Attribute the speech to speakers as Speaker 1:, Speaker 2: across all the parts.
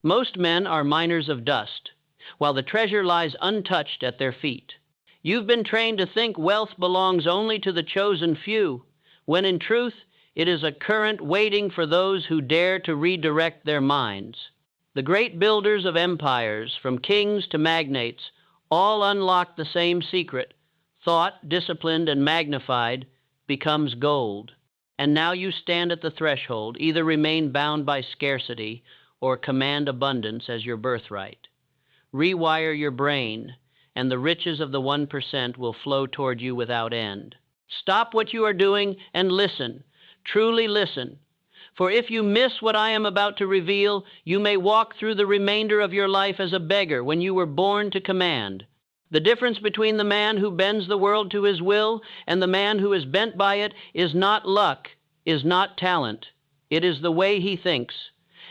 Speaker 1: Most men are miners of dust, while the treasure lies untouched at their feet. You've been trained to think wealth belongs only to the chosen few, when in truth it is a current waiting for those who dare to redirect their minds. The great builders of empires, from kings to magnates, all unlock the same secret. Thought, disciplined and magnified, becomes gold. And now you stand at the threshold, either remain bound by scarcity or command abundance as your birthright. Rewire your brain, and the riches of the 1% will flow toward you without end. Stop what you are doing and listen. Truly listen. For if you miss what I am about to reveal, you may walk through the remainder of your life as a beggar when you were born to command. The difference between the man who bends the world to his will and the man who is bent by it is not luck, is not talent. It is the way he thinks,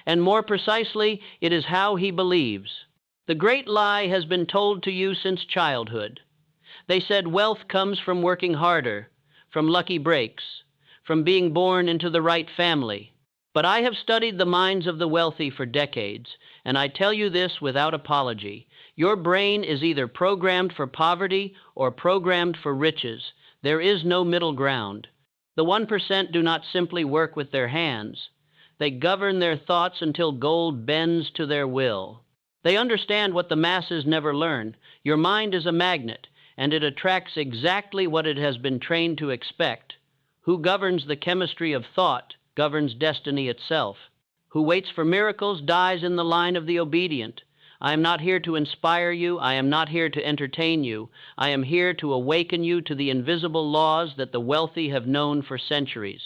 Speaker 1: and more precisely, it is how he believes. The great lie has been told to you since childhood. They said wealth comes from working harder, from lucky breaks, from being born into the right family. But I have studied the minds of the wealthy for decades, and I tell you this without apology. Your brain is either programmed for poverty or programmed for riches. There is no middle ground. The 1% do not simply work with their hands. They govern their thoughts until gold bends to their will. They understand what the masses never learn. Your mind is a magnet, and it attracts exactly what it has been trained to expect. Who governs the chemistry of thought governs destiny itself. Who waits for miracles dies in the line of the obedient. I am not here to inspire you. I am not here to entertain you. I am here to awaken you to the invisible laws that the wealthy have known for centuries.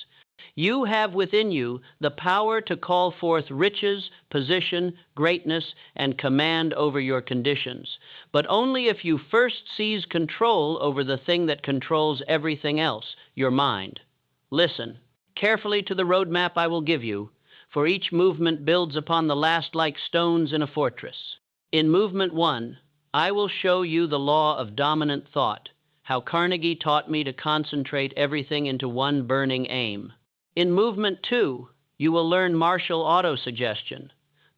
Speaker 1: You have within you the power to call forth riches, position, greatness, and command over your conditions, but only if you first seize control over the thing that controls everything else, your mind. Listen carefully to the roadmap I will give you, for each movement builds upon the last like stones in a fortress. In movement 1, I will show you the law of dominant thought, how Carnegie taught me to concentrate everything into one burning aim. In movement 2, you will learn martial autosuggestion,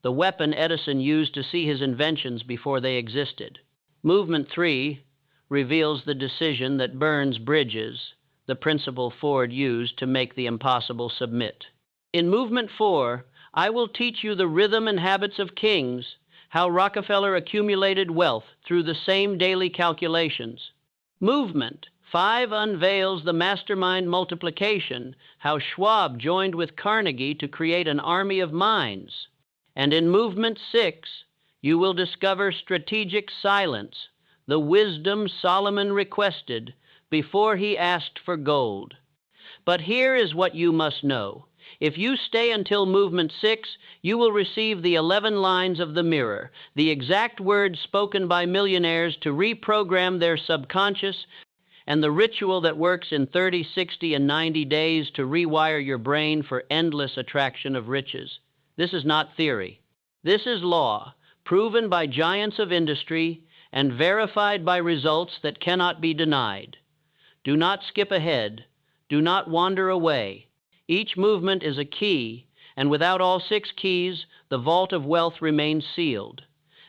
Speaker 1: the weapon Edison used to see his inventions before they existed. Movement 3 reveals the decision that burns bridges, the principle Ford used to make the impossible submit. In movement 4, I will teach you the rhythm and habits of kings, how Rockefeller accumulated wealth through the same daily calculations. Movement 5 unveils the Mastermind Multiplication, how Schwab joined with Carnegie to create an army of minds. And in movement 6, you will discover strategic silence, the wisdom Solomon requested before he asked for gold. But here is what you must know. If you stay until movement 6, you will receive the 11 lines of the mirror, the exact words spoken by millionaires to reprogram their subconscious, and the ritual that works in 30, 60, and 90 days to rewire your brain for endless attraction of riches. This is not theory. This is law, proven by giants of industry and verified by results that cannot be denied. Do not skip ahead. Do not wander away. Each movement is a key, and without all 6 keys, the vault of wealth remains sealed.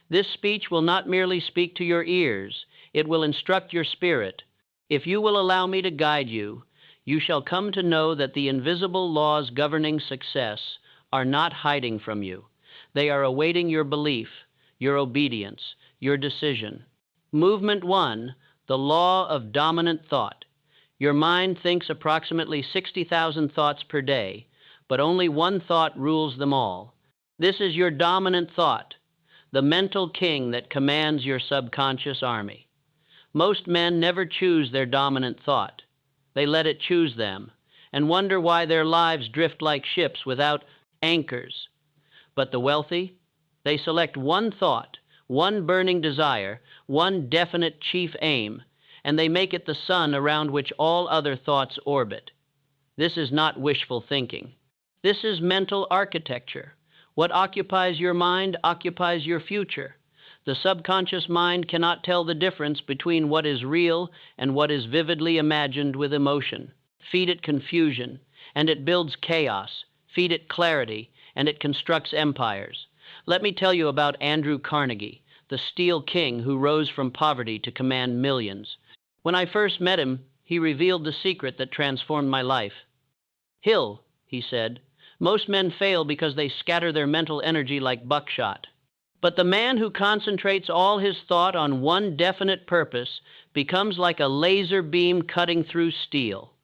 Speaker 1: This speech will not merely speak to your ears, it will instruct your spirit. If you will allow me to guide you, you shall come to know that the invisible laws governing success are not hiding from you. They are awaiting your belief, your obedience, your decision. Movement 1, the law of dominant thought. Your mind thinks approximately 60,000 thoughts per day, but only one thought rules them all. This is your dominant thought, the mental king that commands your subconscious army. Most men never choose their dominant thought. They let it choose them, and wonder why their lives drift like ships without anchors. But the wealthy, they select one thought, one burning desire, one definite chief aim, and they make it the sun around which all other thoughts orbit. This is not wishful thinking. This is mental architecture. What occupies your mind occupies your future. The subconscious mind cannot tell the difference between what is real and what is vividly imagined with emotion. Feed it confusion, and it builds chaos. Feed it clarity, and it constructs empires. Let me tell you about Andrew Carnegie, the Steel King who rose from poverty to command millions. When I first met him, he revealed the secret that transformed my life. "Hill," he said, "most men fail because they scatter their mental energy like buckshot. But the man who concentrates all his thought on one definite purpose becomes like a laser beam cutting through steel."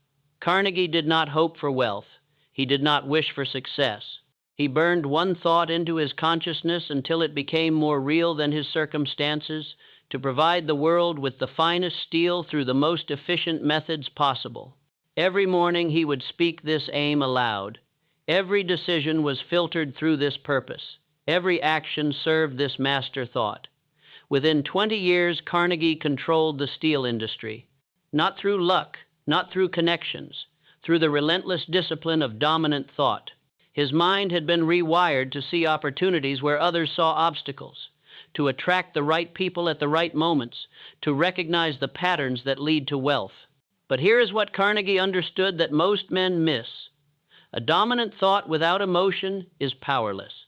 Speaker 1: Carnegie did not hope for wealth. He did not wish for success. He burned one thought into his consciousness until it became more real than his circumstances, to provide the world with the finest steel through the most efficient methods possible. Every morning he would speak this aim aloud. Every decision was filtered through this purpose. Every action served this master thought. Within 20 years, Carnegie controlled the steel industry. Not through luck, not through connections, through the relentless discipline of dominant thought. His mind had been rewired to see opportunities where others saw obstacles, to attract the right people at the right moments, to recognize the patterns that lead to wealth. But here is what Carnegie understood that most men miss. A dominant thought without emotion is powerless.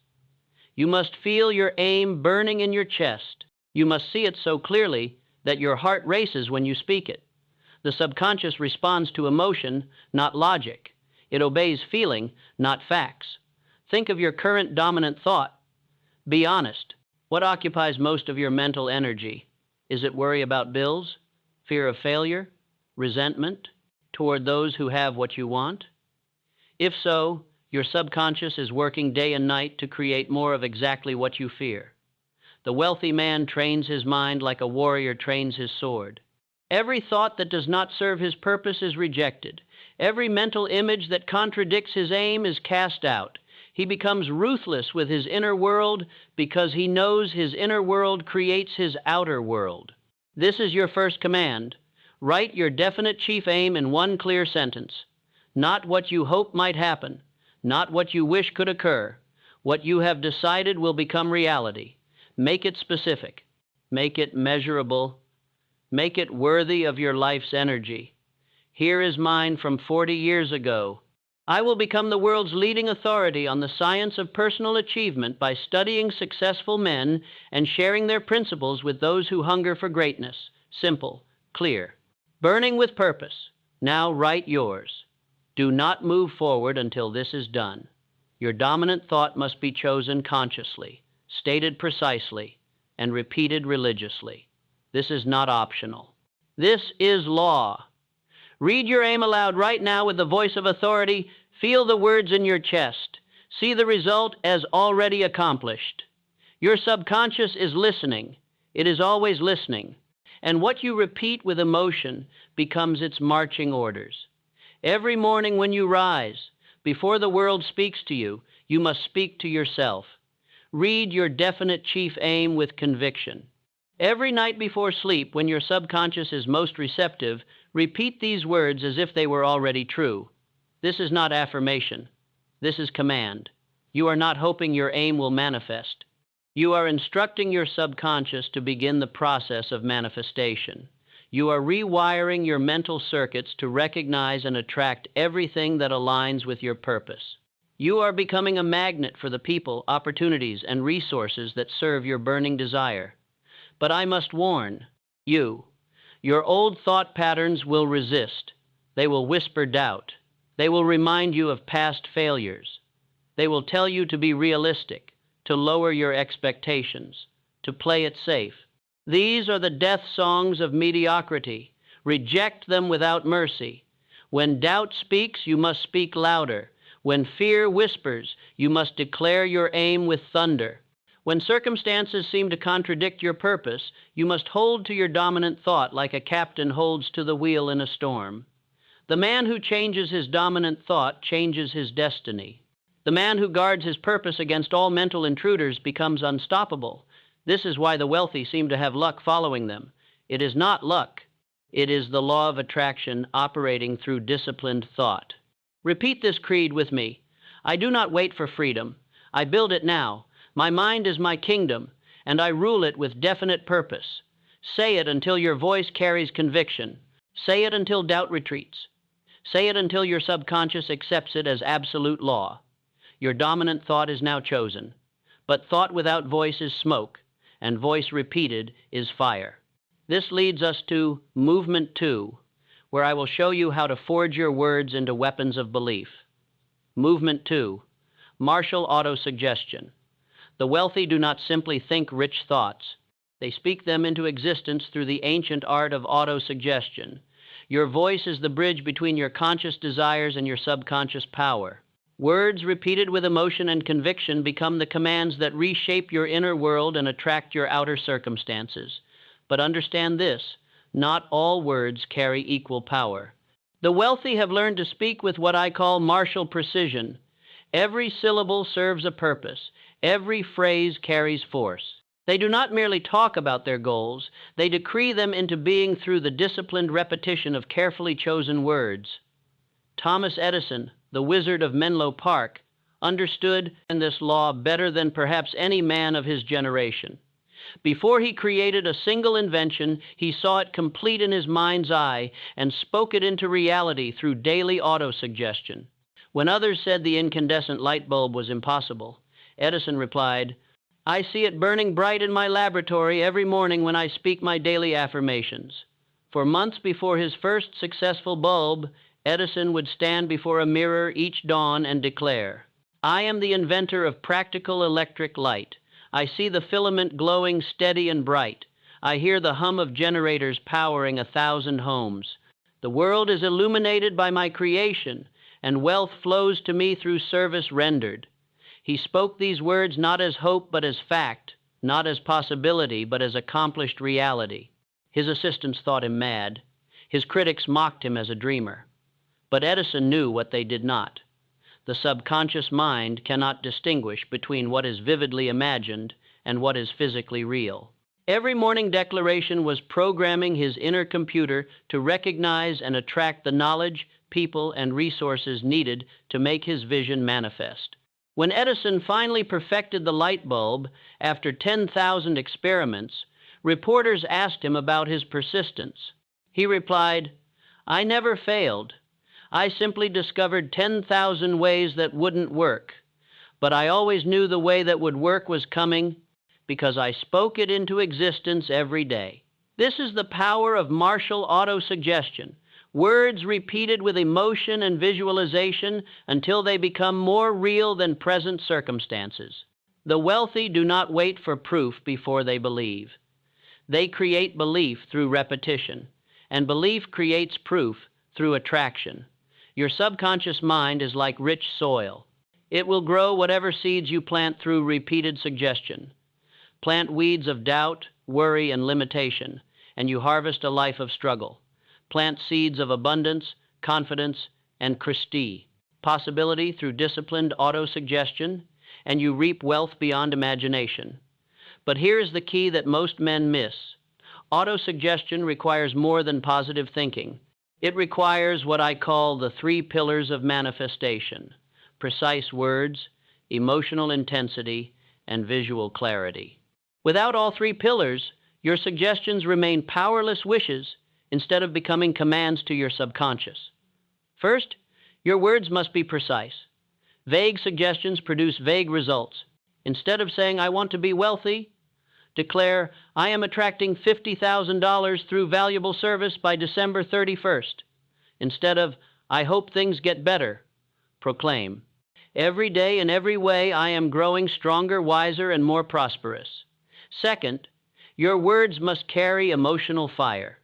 Speaker 1: You must feel your aim burning in your chest. You must see it so clearly that your heart races when you speak it. The subconscious responds to emotion, not logic. It obeys feeling, not facts. Think of your current dominant thought. Be honest. What occupies most of your mental energy? Is it worry about bills? Fear of failure? Resentment toward those who have what you want? If so, your subconscious is working day and night to create more of exactly what you fear. The wealthy man trains his mind like a warrior trains his sword. Every thought that does not serve his purpose is rejected. Every mental image that contradicts his aim is cast out. He becomes ruthless with his inner world because he knows his inner world creates his outer world. This is your first command. Write your definite chief aim in one clear sentence. Not what you hope might happen, not what you wish could occur. What you have decided will become reality. Make it specific. Make it measurable. Make it worthy of your life's energy. Here is mine from 40 years ago. I will become the world's leading authority on the science of personal achievement by studying successful men and sharing their principles with those who hunger for greatness. Simple, clear, burning with purpose. Now write yours. Do not move forward until this is done. Your dominant thought must be chosen consciously, stated precisely, and repeated religiously. This is not optional. This is law. Read your aim aloud right now with the voice of authority. Feel the words in your chest. See the result as already accomplished. Your subconscious is listening. It is always listening. And what you repeat with emotion becomes its marching orders. Every morning when you rise, before the world speaks to you, you must speak to yourself. Read your definite chief aim with conviction. Every night before sleep, when your subconscious is most receptive, repeat these words as if they were already true. This is not affirmation. This is command. You are not hoping your aim will manifest. You are instructing your subconscious to begin the process of manifestation. You are rewiring your mental circuits to recognize and attract everything that aligns with your purpose. You are becoming a magnet for the people, opportunities, and resources that serve your burning desire. But I must warn you, your old thought patterns will resist. They will whisper doubt. They will remind you of past failures. They will tell you to be realistic, to lower your expectations, to play it safe. These are the death songs of mediocrity. Reject them without mercy. When doubt speaks, you must speak louder. When fear whispers, you must declare your aim with thunder. When circumstances seem to contradict your purpose, you must hold to your dominant thought like a captain holds to the wheel in a storm. The man who changes his dominant thought changes his destiny. The man who guards his purpose against all mental intruders becomes unstoppable. This is why the wealthy seem to have luck following them. It is not luck. It is the law of attraction operating through disciplined thought. Repeat this creed with me. I do not wait for freedom. I build it now. My mind is my kingdom, and I rule it with definite purpose. Say it until your voice carries conviction. Say it until doubt retreats. Say it until your subconscious accepts it as absolute law. Your dominant thought is now chosen. but thought without voice is smoke, and voice repeated is fire. This leads us to Movement 2, where I will show you how to forge your words into weapons of belief. Movement 2, Martial Autosuggestion. The wealthy do not simply think rich thoughts. They speak them into existence through the ancient art of autosuggestion. Your voice is the bridge between your conscious desires and your subconscious power. Words repeated with emotion and conviction become the commands that reshape your inner world and attract your outer circumstances. But understand this, not all words carry equal power. The wealthy have learned to speak with what I call martial precision. Every syllable serves a purpose. Every phrase carries force. They do not merely talk about their goals, they decree them into being through the disciplined repetition of carefully chosen words. Thomas Edison, the wizard of Menlo Park, understood this law better than perhaps any man of his generation. Before he created a single invention, he saw it complete in his mind's eye and spoke it into reality through daily autosuggestion. When others said the incandescent light bulb was impossible, Edison replied, "I see it burning bright in my laboratory every morning when I speak my daily affirmations." For months before his first successful bulb, Edison would stand before a mirror each dawn and declare, "I am the inventor of practical electric light. I see the filament glowing steady and bright. I hear the hum of generators powering 1,000 homes. The world is illuminated by my creation, and wealth flows to me through service rendered." He spoke these words not as hope but as fact, not as possibility but as accomplished reality. His assistants thought him mad. His critics mocked him as a dreamer. But Edison knew what they did not. The subconscious mind cannot distinguish between what is vividly imagined and what is physically real. Every morning declaration was programming his inner computer to recognize and attract the knowledge, people, and resources needed to make his vision manifest. When Edison finally perfected the light bulb, after 10,000 experiments, reporters asked him about his persistence. He replied, "I never failed. I simply discovered 10,000 ways that wouldn't work. But I always knew the way that would work was coming because I spoke it into existence every day." This is the power of martial autosuggestion. Words repeated with emotion and visualization until they become more real than present circumstances. The wealthy do not wait for proof before they believe. They create belief through repetition, and belief creates proof through attraction. Your subconscious mind is like rich soil. It will grow whatever seeds you plant through repeated suggestion. Plant weeds of doubt, worry, and limitation, and you harvest a life of struggle. Plant seeds of abundance, confidence, and Christie, possibility through disciplined autosuggestion, and you reap wealth beyond imagination. But here is the key that most men miss. Autosuggestion requires more than positive thinking. It requires what I call the 3 pillars of manifestation: precise words, emotional intensity, and visual clarity. Without all 3 pillars, your suggestions remain powerless wishes instead of becoming commands to your subconscious. First, your words must be precise. Vague suggestions produce vague results. Instead of saying, "I want to be wealthy," declare, "I am attracting $50,000 through valuable service by December 31st. Instead of, "I hope things get better," proclaim, "Every day in every way I am growing stronger, wiser, and more prosperous." Second, your words must carry emotional fire.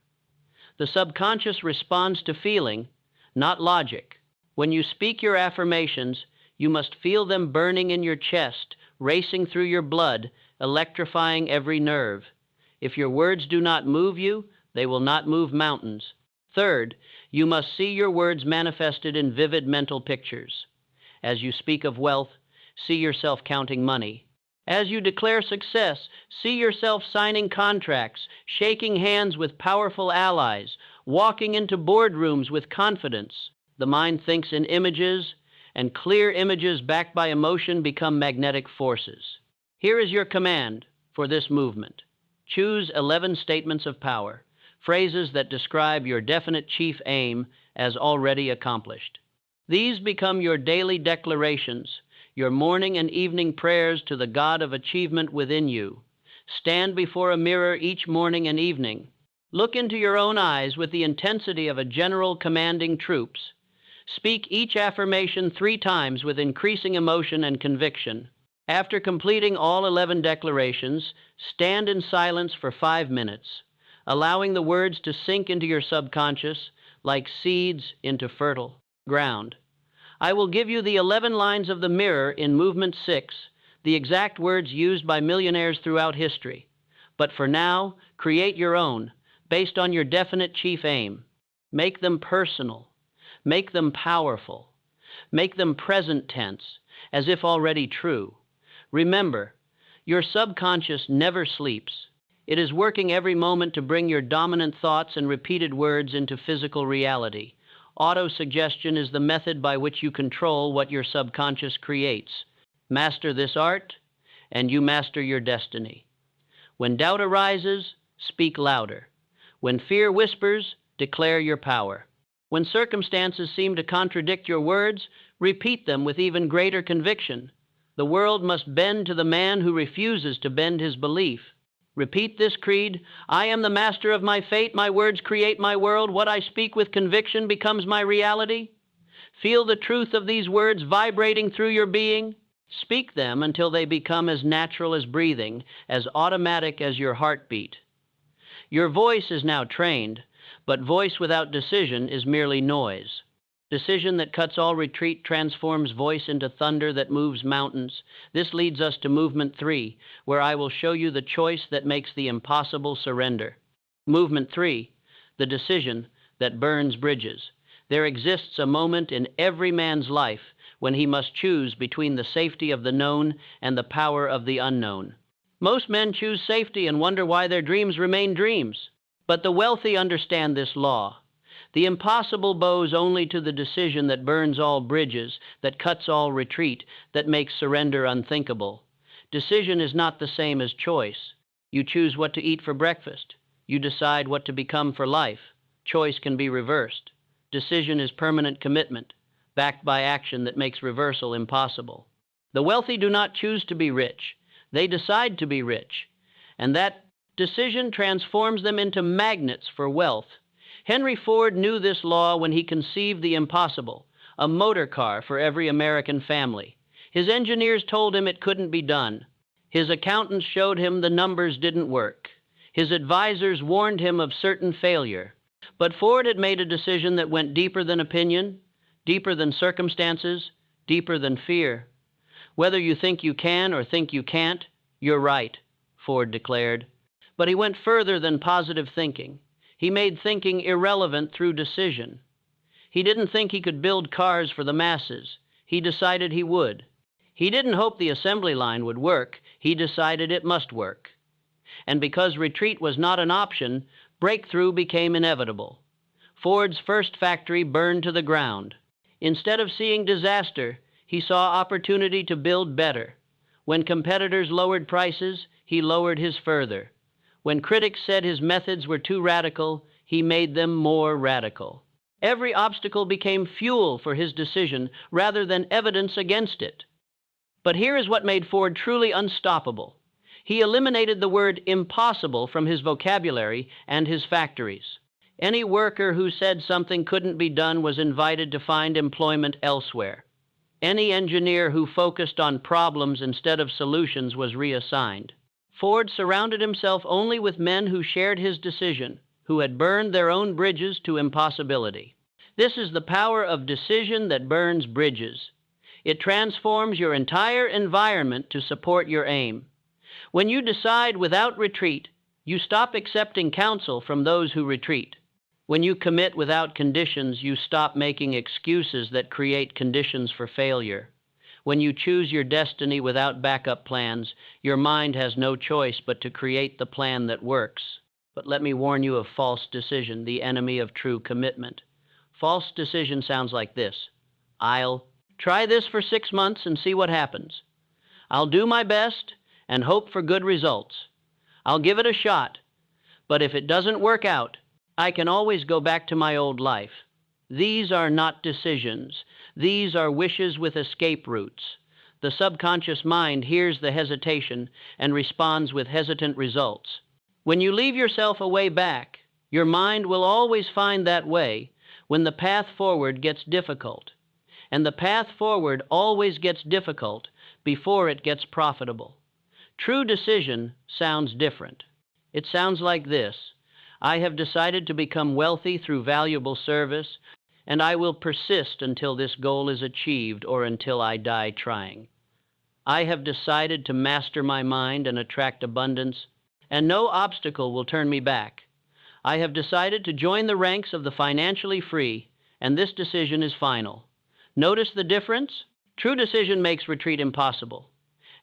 Speaker 1: The subconscious responds to feeling, not logic. When you speak your affirmations, you must feel them burning in your chest, racing through your blood, electrifying every nerve. If your words do not move you, they will not move mountains. Third, you must see your words manifested in vivid mental pictures. As you speak of wealth, see yourself counting money. As you declare success, see yourself signing contracts, shaking hands with powerful allies, walking into boardrooms with confidence. The mind thinks in images, and clear images backed by emotion become magnetic forces. Here is your command for this movement. Choose 11 statements of power, phrases that describe your definite chief aim as already accomplished. These become your daily declarations, your morning and evening prayers to the God of achievement within you. Stand before a mirror each morning and evening. Look into your own eyes with the intensity of a general commanding troops. Speak each affirmation 3 times with increasing emotion and conviction. After completing all 11 declarations, stand in silence for 5 minutes, allowing the words to sink into your subconscious like seeds into fertile ground. I will give you the 11 lines of the mirror in Movement 6, the exact words used by millionaires throughout history. But for now, create your own, based on your definite chief aim. Make them personal. Make them powerful. Make them present tense, as if already true. Remember, your subconscious never sleeps. It is working every moment to bring your dominant thoughts and repeated words into physical reality. Auto-suggestion is the method by which you control what your subconscious creates. Master this art, and you master your destiny. When doubt arises, speak louder. When fear whispers, declare your power. When circumstances seem to contradict your words, repeat them with even greater conviction. The world must bend to the man who refuses to bend his belief. Repeat this creed: I am the master of my fate, my words create my world, what I speak with conviction becomes my reality. Feel the truth of these words vibrating through your being. Speak them until they become as natural as breathing, as automatic as your heartbeat. Your voice is now trained, but voice without decision is merely noise. Decision that cuts all retreat transforms voice into thunder that moves mountains. This leads us to Movement 3, where I will show you the choice that makes the impossible surrender. Movement 3, the decision that burns bridges. There exists a moment in every man's life when he must choose between the safety of the known and the power of the unknown. Most men choose safety and wonder why their dreams remain dreams. But the wealthy understand this law. The impossible bows only to the decision that burns all bridges, that cuts all retreat, that makes surrender unthinkable. Decision is not the same as choice. You choose what to eat for breakfast. You decide what to become for life. Choice can be reversed. Decision is permanent commitment, backed by action that makes reversal impossible. The wealthy do not choose to be rich. They decide to be rich. And that decision transforms them into magnets for wealth. Henry Ford knew this law when he conceived the impossible, a motor car for every American family. His engineers told him it couldn't be done. His accountants showed him the numbers didn't work. His advisors warned him of certain failure. But Ford had made a decision that went deeper than opinion, deeper than circumstances, deeper than fear. Whether you think you can or think you can't, you're right, Ford declared. But he went further than positive thinking. He made thinking irrelevant through decision. He didn't think he could build cars for the masses. He decided he would. He didn't hope the assembly line would work. He decided it must work. And because retreat was not an option, breakthrough became inevitable. Ford's first factory burned to the ground. Instead of seeing disaster, he saw opportunity to build better. When competitors lowered prices, he lowered his further. When critics said his methods were too radical, he made them more radical. Every obstacle became fuel for his decision rather than evidence against it. But here is what made Ford truly unstoppable. He eliminated the word impossible from his vocabulary and his factories. Any worker who said something couldn't be done was invited to find employment elsewhere. Any engineer who focused on problems instead of solutions was reassigned. Ford surrounded himself only with men who shared his decision, who had burned their own bridges to impossibility. This is the power of decision that burns bridges. It transforms your entire environment to support your aim. When you decide without retreat, you stop accepting counsel from those who retreat. When you commit without conditions, you stop making excuses that create conditions for failure. When you choose your destiny without backup plans, your mind has no choice but to create the plan that works. But let me warn you of false decision, the enemy of true commitment. False decision sounds like this: I'll try this for 6 months and see what happens. I'll do my best and hope for good results. I'll give it a shot, but if it doesn't work out, I can always go back to my old life. These are not decisions. These are wishes with escape routes. The subconscious mind hears the hesitation and responds with hesitant results. When you leave yourself a way back, your mind will always find that way when the path forward gets difficult. And the path forward always gets difficult before it gets profitable. True decision sounds different. It sounds like this: I have decided to become wealthy through valuable service, and I will persist until this goal is achieved or until I die trying. I have decided to master my mind and attract abundance, and no obstacle will turn me back. I have decided to join the ranks of the financially free, and this decision is final. Notice the difference? True decision makes retreat impossible.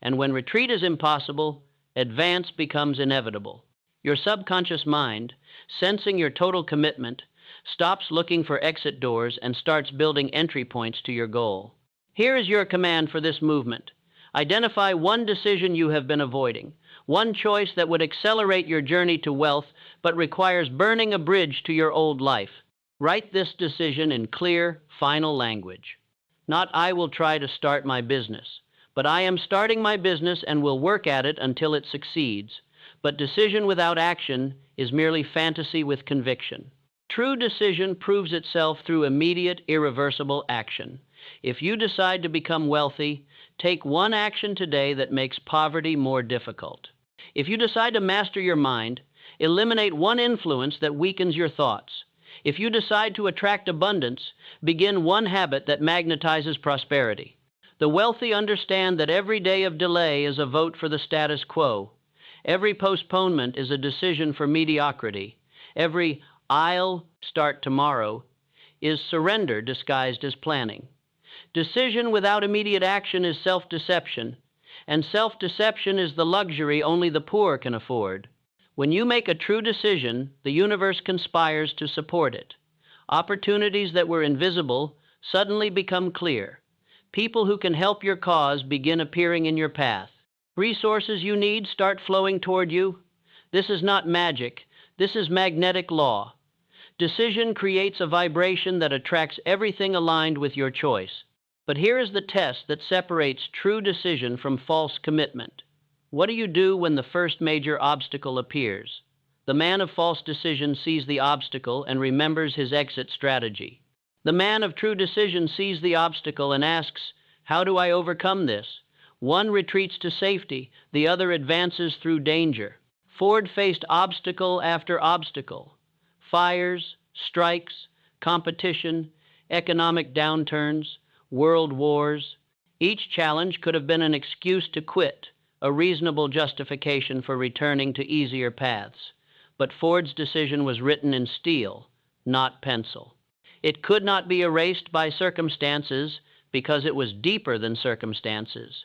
Speaker 1: And when retreat is impossible, advance becomes inevitable. Your subconscious mind, sensing your total commitment, stops looking for exit doors and starts building entry points to your goal. Here is your command for this movement. Identify one decision you have been avoiding, one choice that would accelerate your journey to wealth but requires burning a bridge to your old life. Write this decision in clear, final language. Not "I will try to start my business," but "I am starting my business and will work at it until it succeeds." But decision without action is merely fantasy with conviction. True decision proves itself through immediate, irreversible action. If you decide to become wealthy, take one action today that makes poverty more difficult. If you decide to master your mind, eliminate one influence that weakens your thoughts. If you decide to attract abundance, begin one habit that magnetizes prosperity. The wealthy understand that every day of delay is a vote for the status quo. Every postponement is a decision for mediocrity. Every "I'll start tomorrow" is surrender disguised as planning. Decision without immediate action is self-deception, and self-deception is the luxury only the poor can afford. When you make a true decision, the universe conspires to support it. Opportunities that were invisible suddenly become clear. People who can help your cause begin appearing in your path. Resources you need start flowing toward you. This is not magic. This is magnetic law. Decision creates a vibration that attracts everything aligned with your choice. But here is the test that separates true decision from false commitment. What do you do when the first major obstacle appears? The man of false decision sees the obstacle and remembers his exit strategy. The man of true decision sees the obstacle and asks, "How do I overcome this?" One retreats to safety, the other advances through danger. Ford faced obstacle after obstacle: fires, strikes, competition, economic downturns, world wars. Each challenge could have been an excuse to quit, a reasonable justification for returning to easier paths. But Ford's decision was written in steel, not pencil. It could not be erased by circumstances because it was deeper than circumstances.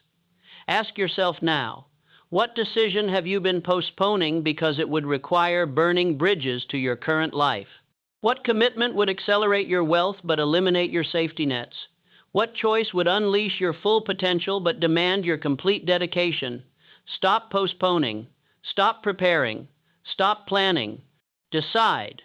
Speaker 1: Ask yourself now, what decision have you been postponing because it would require burning bridges to your current life? What commitment would accelerate your wealth but eliminate your safety nets? What choice would unleash your full potential but demand your complete dedication? Stop postponing. Stop preparing. Stop planning. Decide.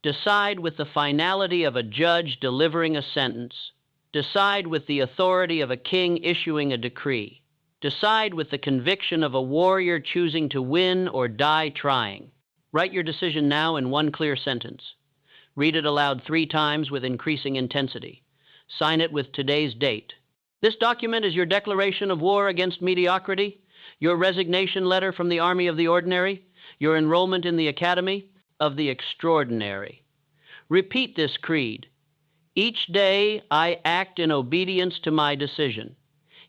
Speaker 1: Decide with the finality of a judge delivering a sentence. Decide with the authority of a king issuing a decree. Decide with the conviction of a warrior choosing to win or die trying. Write your decision now in one clear sentence. Read it aloud 3 times with increasing intensity. Sign it with today's date. This document is your declaration of war against mediocrity, your resignation letter from the army of the ordinary, your enrollment in the academy of the extraordinary. Repeat this creed. Each day I act in obedience to my decision.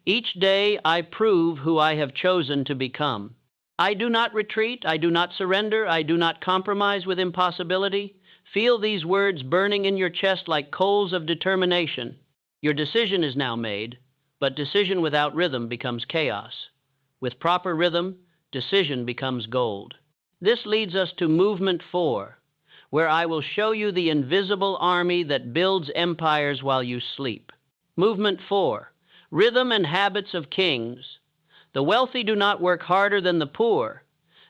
Speaker 1: Each day I prove who I have chosen to become. I do not retreat, I do not surrender, I do not compromise with impossibility. Feel these words burning in your chest like coals of determination. Your decision is now made, but decision without rhythm becomes chaos. With proper rhythm, decision becomes gold. This leads us to Movement 4, where I will show you the invisible army that builds empires while you sleep. Movement 4, Rhythm and Habits of Kings. The wealthy do not work harder than the poor.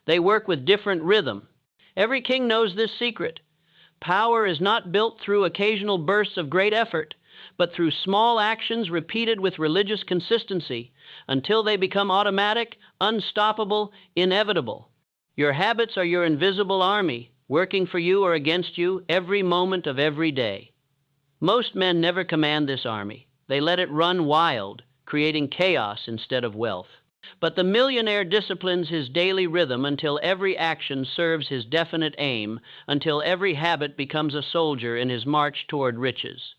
Speaker 1: They work with different rhythm. Every king knows this secret. Power is not built through occasional bursts of great effort, but through small actions repeated with religious consistency until they become automatic, unstoppable, inevitable. Your habits are your invisible army, working for you or against you every moment of every day. Most men never command this army. They let it run wild, creating chaos instead of wealth. But the millionaire disciplines his daily rhythm until every action serves his definite aim, until every habit becomes a soldier in his march toward riches.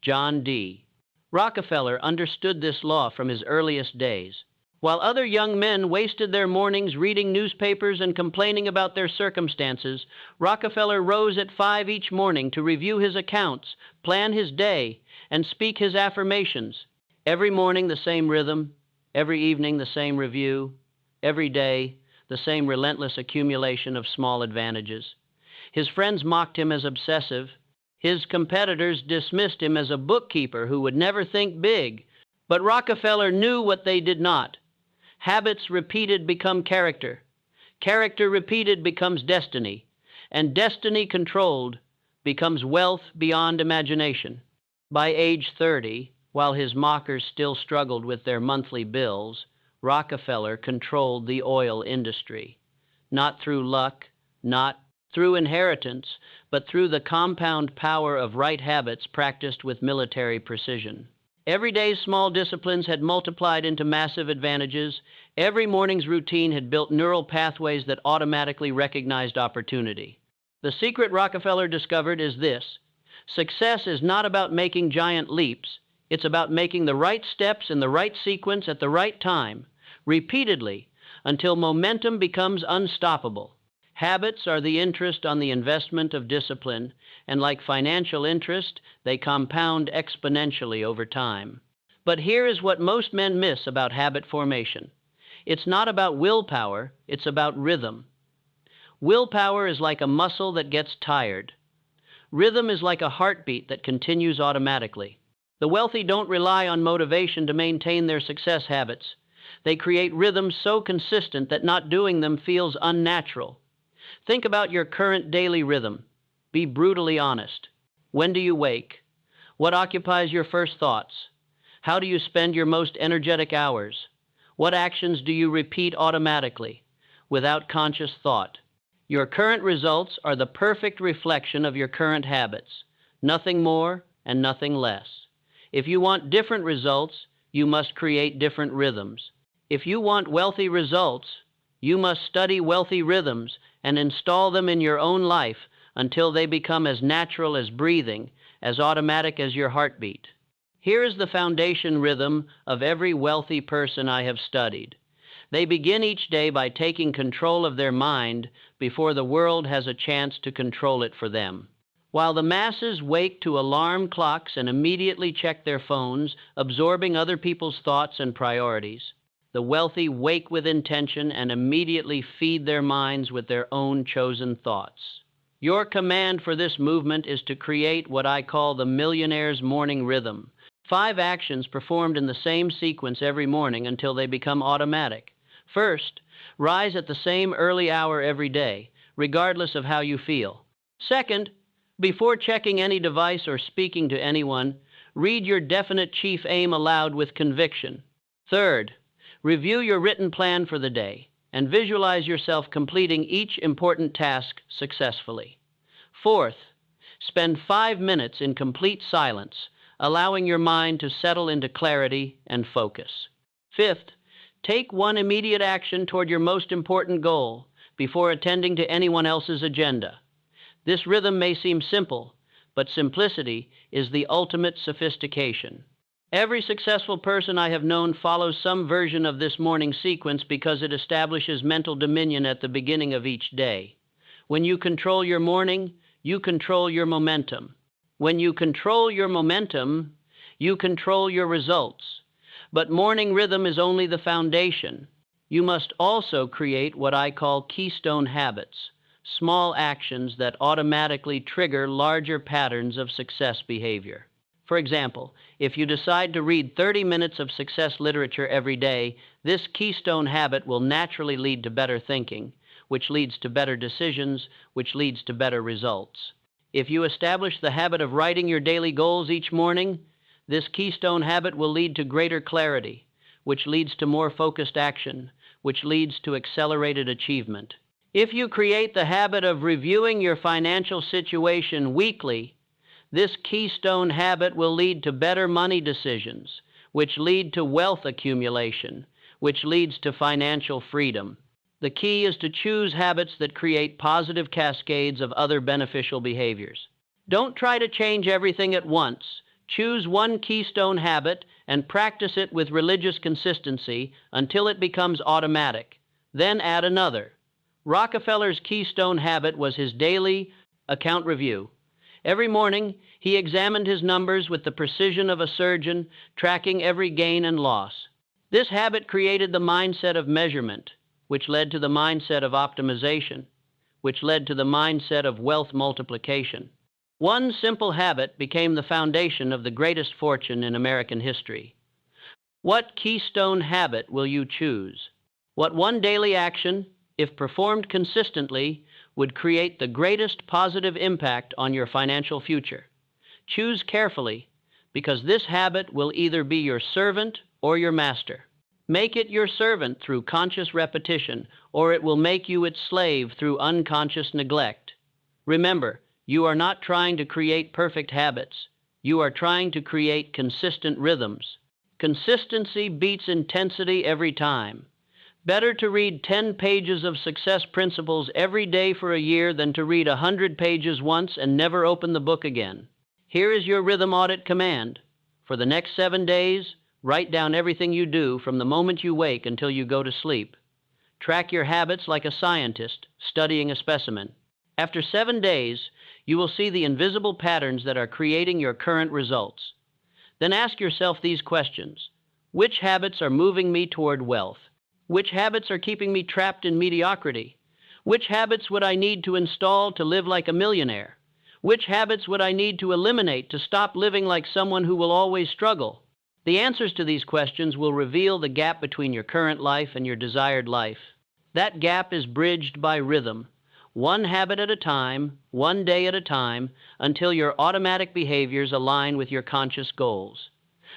Speaker 1: John D. Rockefeller understood this law from his earliest days. While other young men wasted their mornings reading newspapers and complaining about their circumstances, Rockefeller rose at 5 each morning to review his accounts, plan his day, and speak his affirmations. Every morning the same rhythm, every evening the same review, every day the same relentless accumulation of small advantages. His friends mocked him as obsessive. His competitors dismissed him as a bookkeeper who would never think big. But Rockefeller knew what they did not. Habits repeated become character. Character repeated becomes destiny. And destiny controlled becomes wealth beyond imagination. By age 30, while his mockers still struggled with their monthly bills, Rockefeller controlled the oil industry. Not through luck, not through inheritance, but through the compound power of right habits practiced with military precision. Every day's small disciplines had multiplied into massive advantages. Every morning's routine had built neural pathways that automatically recognized opportunity. The secret Rockefeller discovered is this: success is not about making giant leaps. It's about making the right steps in the right sequence at the right time, repeatedly, until momentum becomes unstoppable. Habits are the interest on the investment of discipline, and like financial interest, they compound exponentially over time. But here is what most men miss about habit formation. It's not about willpower, it's about rhythm. Willpower is like a muscle that gets tired. Rhythm is like a heartbeat that continues automatically. The wealthy don't rely on motivation to maintain their success habits. They create rhythms so consistent that not doing them feels unnatural. Think about your current daily rhythm. Be brutally honest. When do you wake? What occupies your first thoughts? How do you spend your most energetic hours? What actions do you repeat automatically, without conscious thought? Your current results are the perfect reflection of your current habits, nothing more and nothing less. If you want different results, you must create different rhythms. If you want wealthy results, you must study wealthy rhythms and install them in your own life until they become as natural as breathing, as automatic as your heartbeat. Here is the foundation rhythm of every wealthy person I have studied. They begin each day by taking control of their mind before the world has a chance to control it for them. While the masses wake to alarm clocks and immediately check their phones, absorbing other people's thoughts and priorities, the wealthy wake with intention and immediately feed their minds with their own chosen thoughts. Your command for this movement is to create what I call the millionaire's morning rhythm. 5 actions performed in the same sequence every morning until they become automatic. First, rise at the same early hour every day, regardless of how you feel. Second, before checking any device or speaking to anyone, read your definite chief aim aloud with conviction. Third, review your written plan for the day and visualize yourself completing each important task successfully. Fourth, spend 5 minutes in complete silence, allowing your mind to settle into clarity and focus. Fifth, take one immediate action toward your most important goal before attending to anyone else's agenda. This rhythm may seem simple, but simplicity is the ultimate sophistication. Every successful person I have known follows some version of this morning sequence because it establishes mental dominion at the beginning of each day. When you control your morning, you control your momentum. When you control your momentum, you control your results. But morning rhythm is only the foundation. You must also create what I call keystone habits, small actions that automatically trigger larger patterns of success behavior. For example, if you decide to read 30 minutes of success literature every day, this keystone habit will naturally lead to better thinking, which leads to better decisions, which leads to better results. If you establish the habit of writing your daily goals each morning, This keystone habit will lead to greater clarity, which leads to more focused action, which leads to accelerated achievement. If you create the habit of reviewing your financial situation weekly, this keystone habit will lead to better money decisions, which lead to wealth accumulation, which leads to financial freedom. The key is to choose habits that create positive cascades of other beneficial behaviors. Don't try to change everything at once. Choose one keystone habit and practice it with religious consistency until it becomes automatic. Then add another. Rockefeller's keystone habit was his daily account review. Every morning, he examined his numbers with the precision of a surgeon, tracking every gain and loss. This habit created the mindset of measurement, which led to the mindset of optimization, which led to the mindset of wealth multiplication. One simple habit became the foundation of the greatest fortune in American history. What keystone habit will you choose? What one daily action, if performed consistently, would create the greatest positive impact on your financial future? Choose carefully, because this habit will either be your servant or your master. Make it your servant through conscious repetition, or it will make you its slave through unconscious neglect. Remember, you are not trying to create perfect habits. You are trying to create consistent rhythms. Consistency beats intensity every time. Better to read 10 pages of success principles every day for a year than to read 100 pages once and never open the book again. Here is your rhythm audit command. For the next 7 days, write down everything you do from the moment you wake until you go to sleep. Track your habits like a scientist studying a specimen. After 7 days, you will see the invisible patterns that are creating your current results. Then ask yourself these questions. Which habits are moving me toward wealth? Which habits are keeping me trapped in mediocrity? Which habits would I need to install to live like a millionaire? Which habits would I need to eliminate to stop living like someone who will always struggle? The answers to these questions will reveal the gap between your current life and your desired life. That gap is bridged by rhythm, one habit at a time, one day at a time, until your automatic behaviors align with your conscious goals.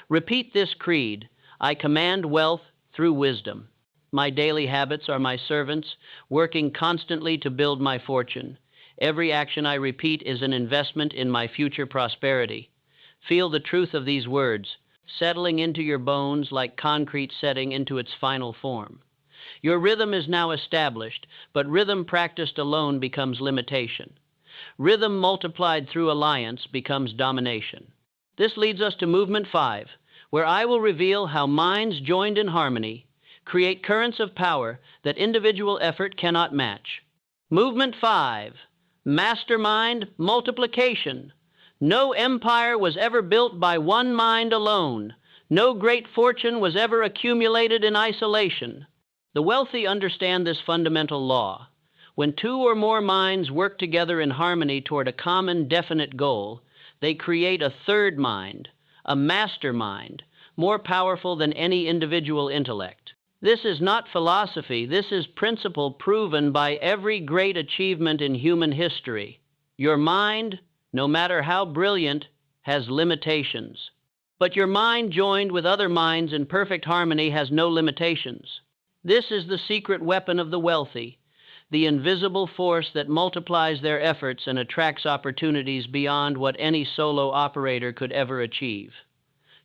Speaker 1: Repeat this creed: I command wealth through wisdom. My daily habits are my servants, working constantly to build my fortune. Every action I repeat is an investment in my future prosperity. Feel the truth of these words, settling into your bones like concrete setting into its final form. Your rhythm is now established, but rhythm practiced alone becomes limitation. Rhythm multiplied through alliance becomes domination. This leads us to Movement 5, where I will reveal how minds joined in harmony create currents of power that individual effort cannot match. Movement 5, Mastermind Multiplication. No empire was ever built by one mind alone. No great fortune was ever accumulated in isolation. The wealthy understand this fundamental law. When two or more minds work together in harmony toward a common definite goal, they create a third mind, a mastermind, more powerful than any individual intellect. This is not philosophy, this is principle proven by every great achievement in human history. Your mind, no matter how brilliant, has limitations. But your mind joined with other minds in perfect harmony has no limitations. This is the secret weapon of the wealthy, the invisible force that multiplies their efforts and attracts opportunities beyond what any solo operator could ever achieve.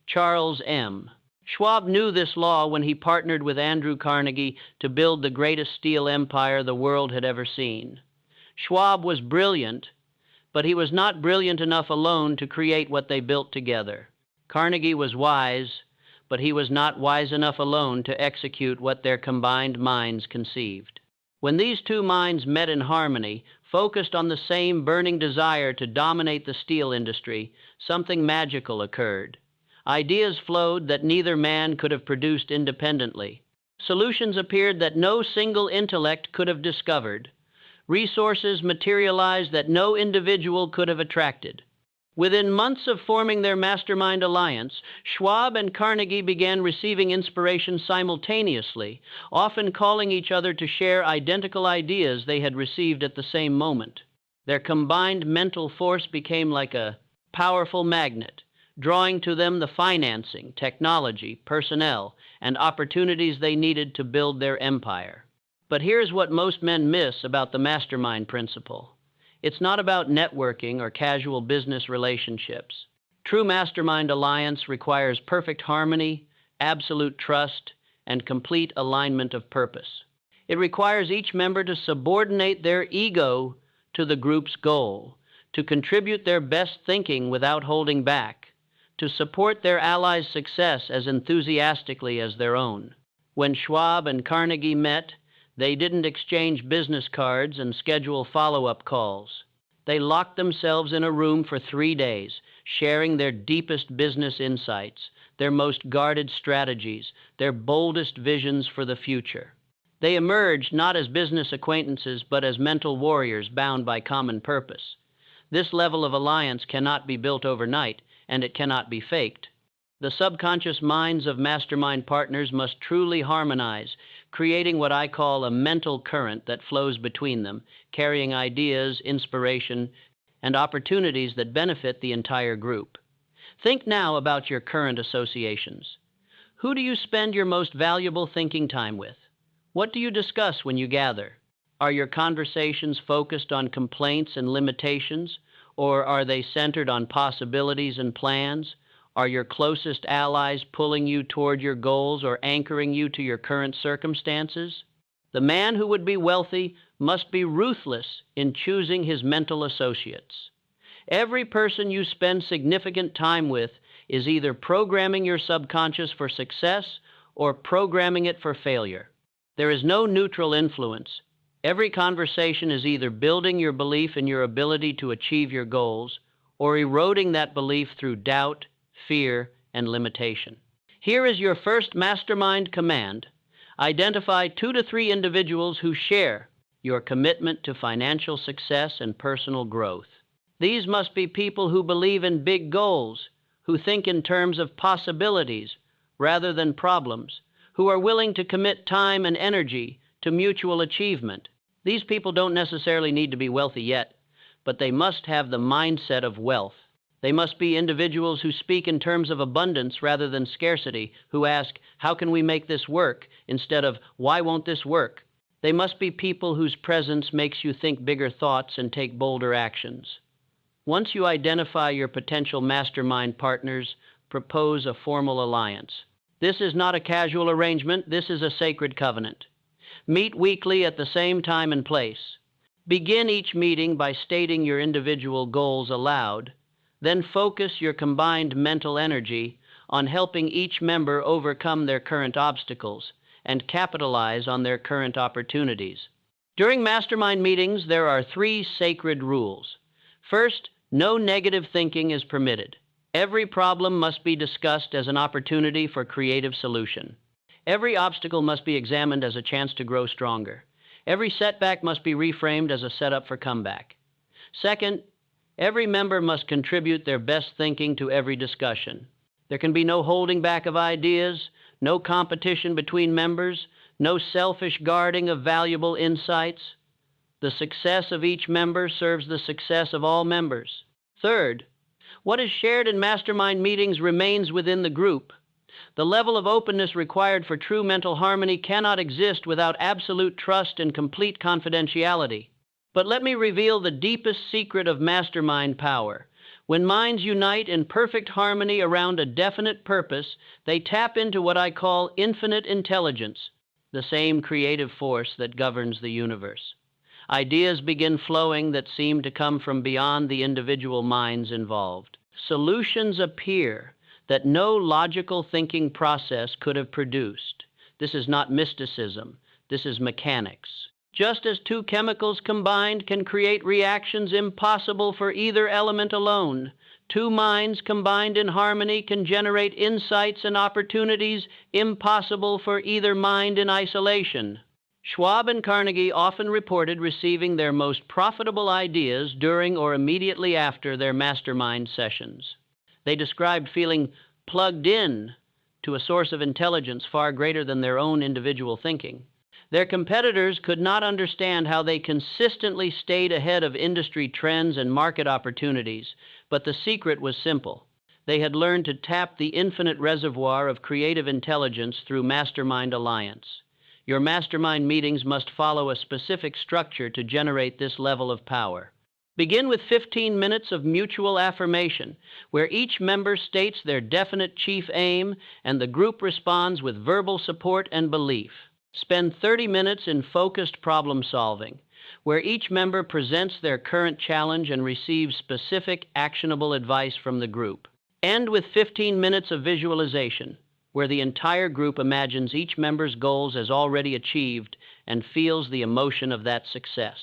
Speaker 1: Charles M. Schwab knew this law when he partnered with Andrew Carnegie to build the greatest steel empire the world had ever seen. Schwab was brilliant, but he was not brilliant enough alone to create what they built together. Carnegie was wise, but he was not wise enough alone to execute what their combined minds conceived. When these two minds met in harmony, focused on the same burning desire to dominate the steel industry, something magical occurred. Ideas flowed that neither man could have produced independently. Solutions appeared that no single intellect could have discovered. Resources materialized that no individual could have attracted. Within months of forming their mastermind alliance, Schwab and Carnegie began receiving inspiration simultaneously, often calling each other to share identical ideas they had received at the same moment. Their combined mental force became like a powerful magnet, drawing to them the financing, technology, personnel, and opportunities they needed to build their empire. But here's what most men miss about the mastermind principle. It's not about networking or casual business relationships. True mastermind alliance requires perfect harmony, absolute trust, and complete alignment of purpose. It requires each member to subordinate their ego to the group's goal, to contribute their best thinking without holding back, to support their allies' success as enthusiastically as their own. When Schwab and Carnegie met, they didn't exchange business cards and schedule follow-up calls. They locked themselves in a room for 3 days, sharing their deepest business insights, their most guarded strategies, their boldest visions for the future. They emerged not as business acquaintances, but as mental warriors bound by common purpose. This level of alliance cannot be built overnight, and it cannot be faked. The subconscious minds of mastermind partners must truly harmonize, creating what I call a mental current that flows between them, carrying ideas, inspiration, and opportunities that benefit the entire group. Think now about your current associations. Who do you spend your most valuable thinking time with? What do you discuss when you gather? Are your conversations focused on complaints and limitations, or are they centered on possibilities and plans? Are your closest allies pulling you toward your goals or anchoring you to your current circumstances? The man who would be wealthy must be ruthless in choosing his mental associates. Every person you spend significant time with is either programming your subconscious for success or programming it for failure. There is no neutral influence. Every conversation is either building your belief in your ability to achieve your goals or eroding that belief through doubt, fear, and limitation. Here is your first mastermind command. Identify 2 to 3 individuals who share your commitment to financial success and personal growth. These must be people who believe in big goals, who think in terms of possibilities rather than problems, who are willing to commit time and energy to mutual achievement. These people don't necessarily need to be wealthy yet, but they must have the mindset of wealth. They must be individuals who speak in terms of abundance rather than scarcity, who ask, how can we make this work, instead of, why won't this work? They must be people whose presence makes you think bigger thoughts and take bolder actions. Once you identify your potential mastermind partners, propose a formal alliance. This is not a casual arrangement, this is a sacred covenant. Meet weekly at the same time and place. Begin each meeting by stating your individual goals aloud, then focus your combined mental energy on helping each member overcome their current obstacles and capitalize on their current opportunities. During mastermind meetings, there are 3 sacred rules. First, no negative thinking is permitted. Every problem must be discussed as an opportunity for creative solution. Every obstacle must be examined as a chance to grow stronger. Every setback must be reframed as a setup for comeback. Second, every member must contribute their best thinking to every discussion. There can be no holding back of ideas, no competition between members, no selfish guarding of valuable insights. The success of each member serves the success of all members. Third, what is shared in mastermind meetings remains within the group. The level of openness required for true mental harmony cannot exist without absolute trust and complete confidentiality. But let me reveal the deepest secret of mastermind power. When minds unite in perfect harmony around a definite purpose, they tap into what I call infinite intelligence, the same creative force that governs the universe. Ideas begin flowing that seem to come from beyond the individual minds involved. Solutions appear that no logical thinking process could have produced. This is not mysticism. This is mechanics. Just as 2 chemicals combined can create reactions impossible for either element alone, 2 minds combined in harmony can generate insights and opportunities impossible for either mind in isolation. Schwab and Carnegie often reported receiving their most profitable ideas during or immediately after their mastermind sessions. They described feeling plugged in to a source of intelligence far greater than their own individual thinking. Their competitors could not understand how they consistently stayed ahead of industry trends and market opportunities, but the secret was simple. They had learned to tap the infinite reservoir of creative intelligence through Mastermind Alliance. Your mastermind meetings must follow a specific structure to generate this level of power. Begin with 15 minutes of mutual affirmation, where each member states their definite chief aim and the group responds with verbal support and belief. Spend 30 minutes in focused problem solving, where each member presents their current challenge and receives specific, actionable advice from the group. End with 15 minutes of visualization, where the entire group imagines each member's goals as already achieved and feels the emotion of that success.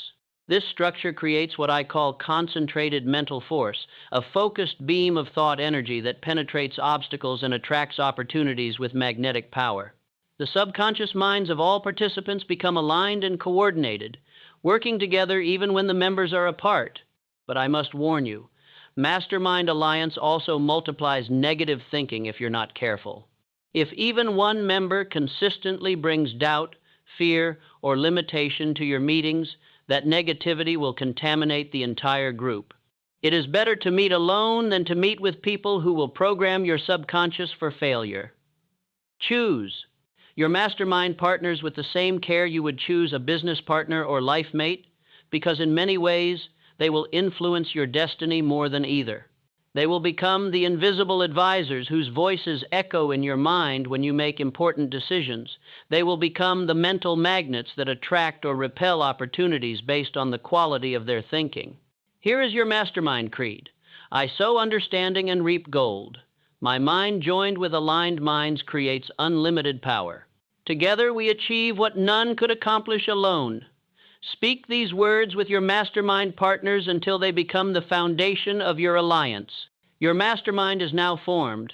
Speaker 1: This structure creates what I call concentrated mental force, a focused beam of thought energy that penetrates obstacles and attracts opportunities with magnetic power. The subconscious minds of all participants become aligned and coordinated, working together even when the members are apart. But I must warn you, Mastermind Alliance also multiplies negative thinking if you're not careful. If even one member consistently brings doubt, fear, or limitation to your meetings, that negativity will contaminate the entire group. It is better to meet alone than to meet with people who will program your subconscious for failure. Choose your mastermind partners with the same care you would choose a business partner or life mate, because in many ways, they will influence your destiny more than either. They will become the invisible advisors whose voices echo in your mind when you make important decisions. They will become the mental magnets that attract or repel opportunities based on the quality of their thinking. Here is your mastermind creed. I sow understanding and reap gold. My mind joined with aligned minds creates unlimited power. Together we achieve what none could accomplish alone. Speak these words with your mastermind partners until they become the foundation of your alliance. Your mastermind is now formed,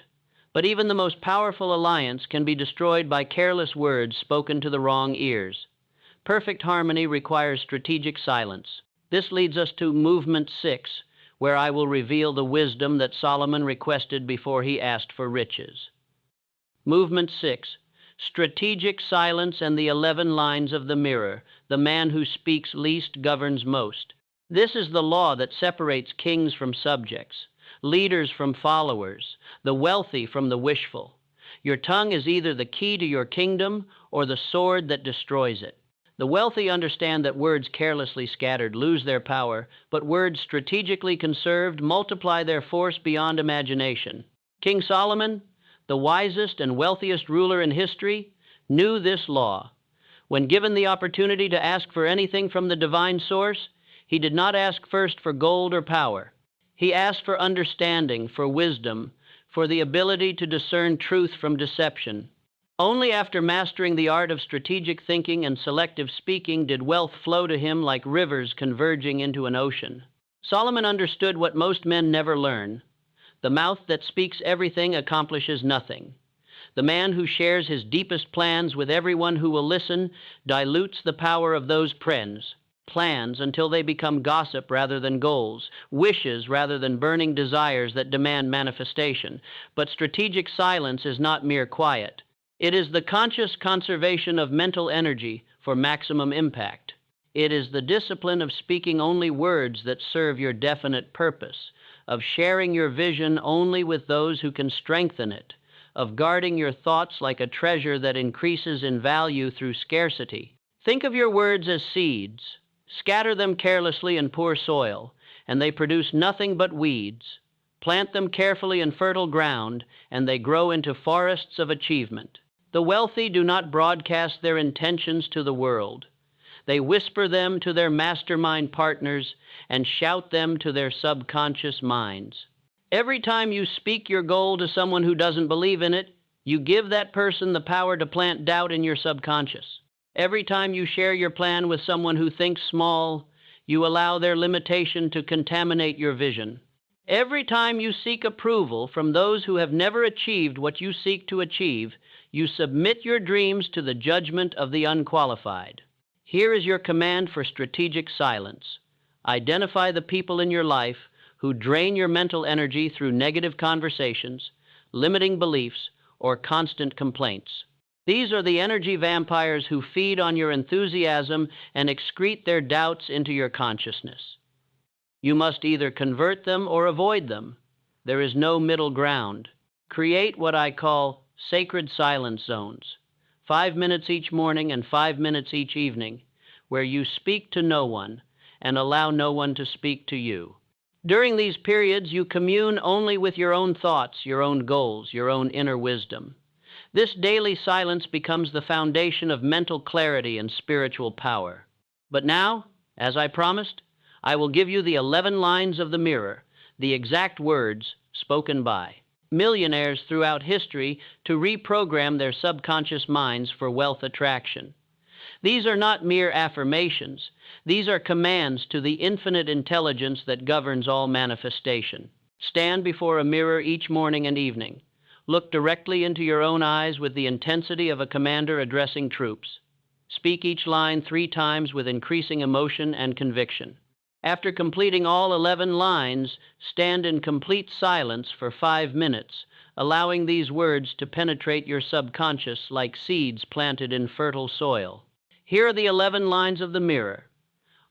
Speaker 1: but even the most powerful alliance can be destroyed by careless words spoken to the wrong ears. Perfect harmony requires strategic silence. This leads us to Movement 6, where I will reveal the wisdom that Solomon requested before he asked for riches. Movement 6. Strategic silence and the 11 lines of the mirror. The man who speaks least governs most. This is the law that separates kings from subjects, leaders from followers, the wealthy from the wishful. Your tongue is either the key to your kingdom or the sword that destroys it. The wealthy understand that words carelessly scattered lose their power, but words strategically conserved multiply their force beyond imagination. King Solomon, the wisest and wealthiest ruler in history, knew this law. When given the opportunity to ask for anything from the divine source, he did not ask first for gold or power. He asked for understanding, for wisdom, for the ability to discern truth from deception. Only after mastering the art of strategic thinking and selective speaking did wealth flow to him like rivers converging into an ocean. Solomon understood what most men never learn. The mouth that speaks everything accomplishes nothing. The man who shares his deepest plans with everyone who will listen dilutes the power of those plans until they become gossip rather than goals, wishes rather than burning desires that demand manifestation. But strategic silence is not mere quiet. It is the conscious conservation of mental energy for maximum impact. It is the discipline of speaking only words that serve your definite purpose, of sharing your vision only with those who can strengthen it, of guarding your thoughts like a treasure that increases in value through scarcity. Think of your words as seeds. Scatter them carelessly in poor soil, and they produce nothing but weeds. Plant them carefully in fertile ground, and they grow into forests of achievement. The wealthy do not broadcast their intentions to the world. They whisper them to their mastermind partners and shout them to their subconscious minds. Every time you speak your goal to someone who doesn't believe in it, you give that person the power to plant doubt in your subconscious. Every time you share your plan with someone who thinks small, you allow their limitation to contaminate your vision. Every time you seek approval from those who have never achieved what you seek to achieve, you submit your dreams to the judgment of the unqualified. Here is your command for strategic silence. Identify the people in your life who drain your mental energy through negative conversations, limiting beliefs, or constant complaints. These are the energy vampires who feed on your enthusiasm and excrete their doubts into your consciousness. You must either convert them or avoid them. There is no middle ground. Create what I call sacred silence zones, 5 minutes each morning and 5 minutes each evening, where you speak to no one and allow no one to speak to you. During these periods, you commune only with your own thoughts, your own goals, your own inner wisdom. This daily silence becomes the foundation of mental clarity and spiritual power. But now, as I promised, I will give you the 11 lines of the mirror, the exact words spoken by millionaires throughout history to reprogram their subconscious minds for wealth attraction. These are not mere affirmations. These are commands to the infinite intelligence that governs all manifestation. Stand before a mirror each morning and evening. Look directly into your own eyes with the intensity of a commander addressing troops. Speak each line 3 times with increasing emotion and conviction. After completing all 11 lines, stand in complete silence for 5 minutes, allowing these words to penetrate your subconscious like seeds planted in fertile soil. Here are the 11 lines of the mirror.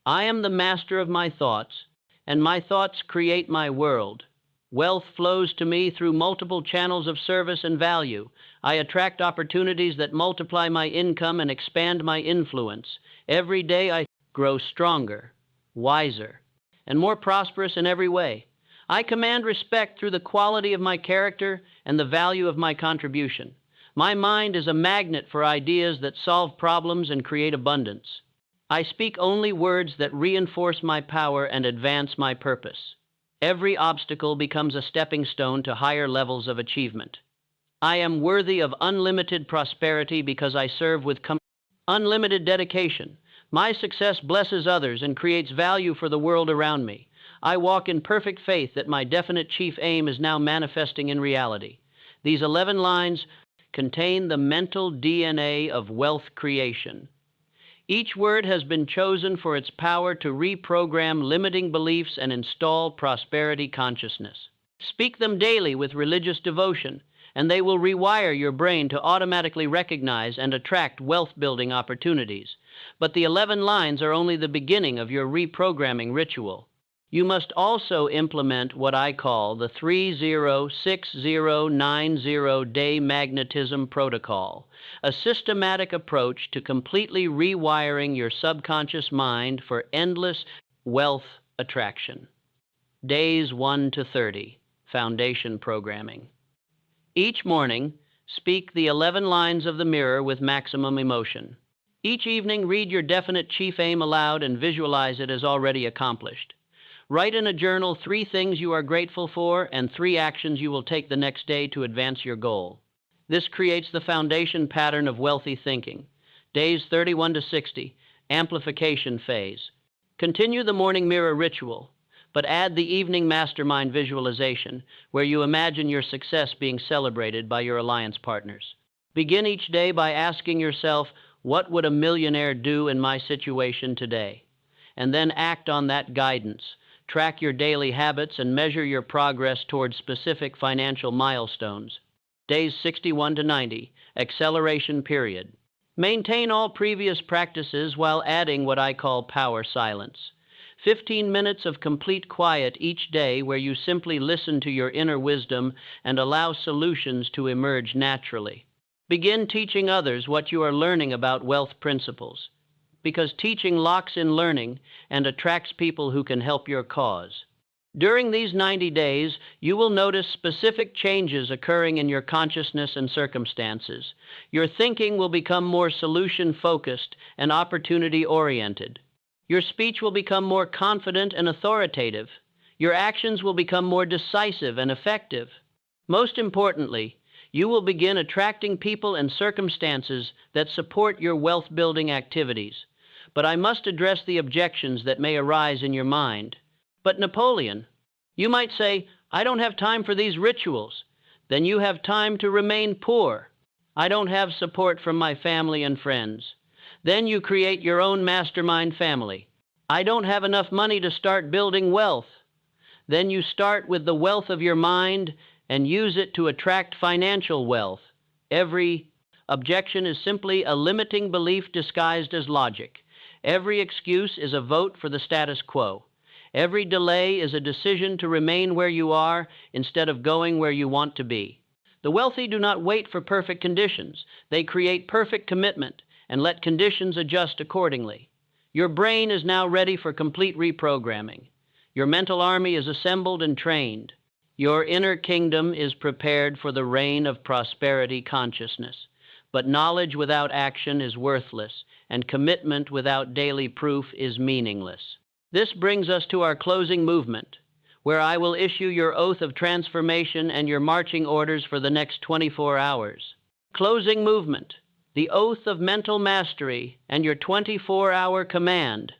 Speaker 1: I am the master of my thoughts, and my thoughts create my world. Wealth flows to me through multiple channels of service and value. I attract opportunities that multiply my income and expand my influence. Every day I grow stronger, wiser, and more prosperous in every way. I command respect through the quality of my character and the value of my contribution. My mind is a magnet for ideas that solve problems and create abundance. I speak only words that reinforce my power and advance my purpose. Every obstacle becomes a stepping stone to higher levels of achievement. I am worthy of unlimited prosperity because I serve with unlimited dedication. My success blesses others and creates value for the world around me. I walk in perfect faith that my definite chief aim is now manifesting in reality. These 11 lines contain the mental DNA of wealth creation. Each word has been chosen for its power to reprogram limiting beliefs and install prosperity consciousness. Speak them daily with religious devotion, and they will rewire your brain to automatically recognize and attract wealth-building opportunities. But the 11 lines are only the beginning of your reprogramming ritual. You must also implement what I call the 30-60-90-day magnetism protocol, a systematic approach to completely rewiring your subconscious mind for endless wealth attraction. Days 1 to 30, Foundation Programming. Each morning, speak the 11 lines of the mirror with maximum emotion. Each evening, read your definite chief aim aloud and visualize it as already accomplished. Write in a journal 3 things you are grateful for and 3 actions you will take the next day to advance your goal. This creates the foundation pattern of wealthy thinking. Days 31 to 60, amplification phase. Continue the morning mirror ritual, but add the evening mastermind visualization, where you imagine your success being celebrated by your alliance partners. Begin each day by asking yourself, what would a millionaire do in my situation today? And then act on that guidance. Track your daily habits and measure your progress towards specific financial milestones. Days 61 to 90, acceleration period. Maintain all previous practices while adding what I call power silence. 15 minutes of complete quiet each day where you simply listen to your inner wisdom and allow solutions to emerge naturally. Begin teaching others what you are learning about wealth principles, because teaching locks in learning and attracts people who can help your cause. During these 90 days, you will notice specific changes occurring in your consciousness and circumstances. Your thinking will become more solution-focused and opportunity-oriented. Your speech will become more confident and authoritative. Your actions will become more decisive and effective. Most importantly, you will begin attracting people and circumstances that support your wealth-building activities. But I must address the objections that may arise in your mind. But Napoleon, you might say, I don't have time for these rituals. Then you have time to remain poor. I don't have support from my family and friends. Then you create your own mastermind family. I don't have enough money to start building wealth. Then you start with the wealth of your mind and use it to attract financial wealth. Every objection is simply a limiting belief disguised as logic. Every excuse is a vote for the status quo. Every delay is a decision to remain where you are instead of going where you want to be. The wealthy do not wait for perfect conditions. They create perfect commitment and let conditions adjust accordingly. Your brain is now ready for complete reprogramming. Your mental army is assembled and trained. Your inner kingdom is prepared for the reign of prosperity consciousness. But knowledge without action is worthless, and commitment without daily proof is meaningless. This brings us to our closing movement, where I will issue your oath of transformation and your marching orders for the next 24 hours. Closing movement, the oath of mental mastery and your 24-hour command.